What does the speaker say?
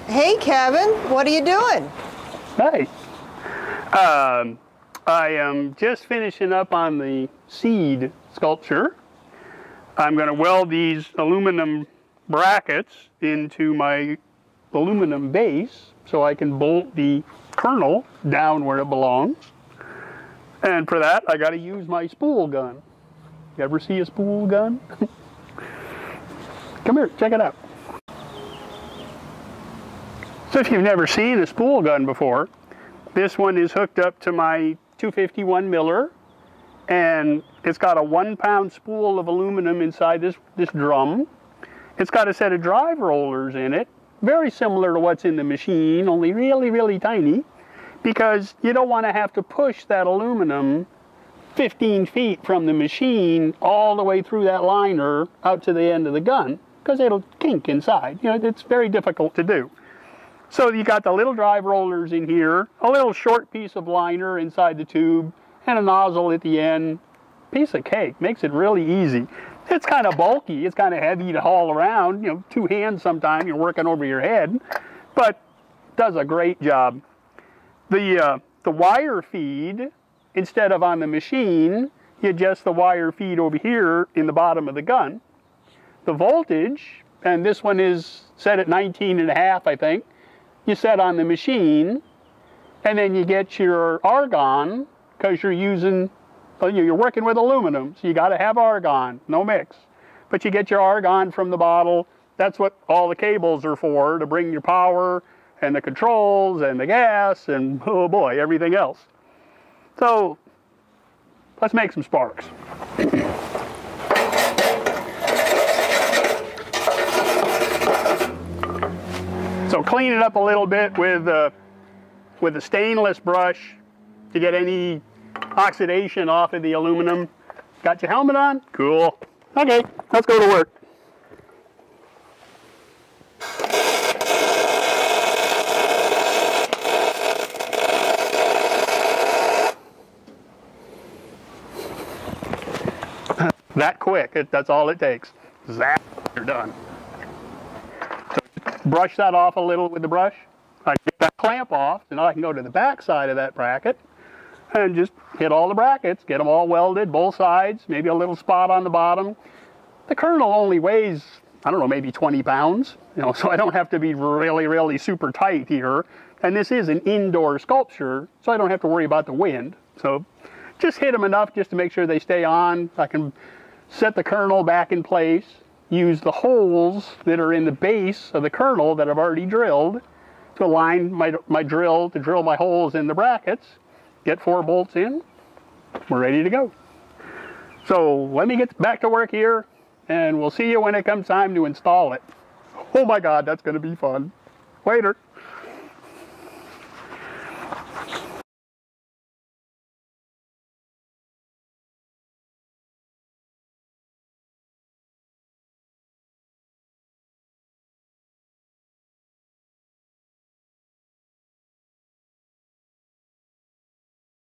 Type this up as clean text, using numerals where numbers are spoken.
Hey, Kevin, what are you doing? Hi. I am just finishing up on the seed sculpture. I'm going to weld these aluminum brackets into my aluminum base so I can bolt the kernel down where it belongs. And for that, I got to use my spool gun. You ever see a spool gun? Come here, check it out. So if you've never seen a spool gun before, this one is hooked up to my 251 miller, and it's got a 1-pound spool of aluminum inside this drum. It's got a set of drive rollers in it, very similar to what's in the machine, only really, really tiny, because you don't want to have to push that aluminum 15 feet from the machine all the way through that liner out to the end of the gun, because it'll kink inside. You know, it's very difficult to do. So you got the little drive rollers in here, a little short piece of liner inside the tube, and a nozzle at the end. Piece of cake, makes it really easy. It's kind of bulky, it's kind of heavy to haul around, you know, 2 hands sometimes, you're working over your head, but does a great job. The wire feed, instead of on the machine, you adjust the wire feed over here in the bottom of the gun. The voltage, and this one is set at 19.5, I think, you set on the machine, and then you get your argon, because you're using, well, you're working with aluminum, so you got to have argon, no mix. But you get your argon from the bottle. That's what all the cables are for, to bring your power and the controls and the gas and, oh boy, everything else. So let's make some sparks. So clean it up a little bit with a stainless brush to get any oxidation off of the aluminum. Got your helmet on? Cool. Okay, let's go to work. That quick, that's all it takes. Zap, you're done. Brush that off a little with the brush. I get that clamp off, so now I can go to the back side of that bracket and just hit all the brackets, get them all welded, both sides, maybe a little spot on the bottom. The kernel only weighs, I don't know, maybe 20 pounds, you know, so I don't have to be really, really super tight here. And this is an indoor sculpture, so I don't have to worry about the wind. So just hit them enough just to make sure they stay on. I can set the kernel back in place, use the holes that are in the base of the kernel that I've already drilled to align my drill to drill my holes in the brackets, get 4 bolts in, we're ready to go. So let me get back to work here, and we'll see you when it comes time to install it. Oh my God, that's going to be fun. Later.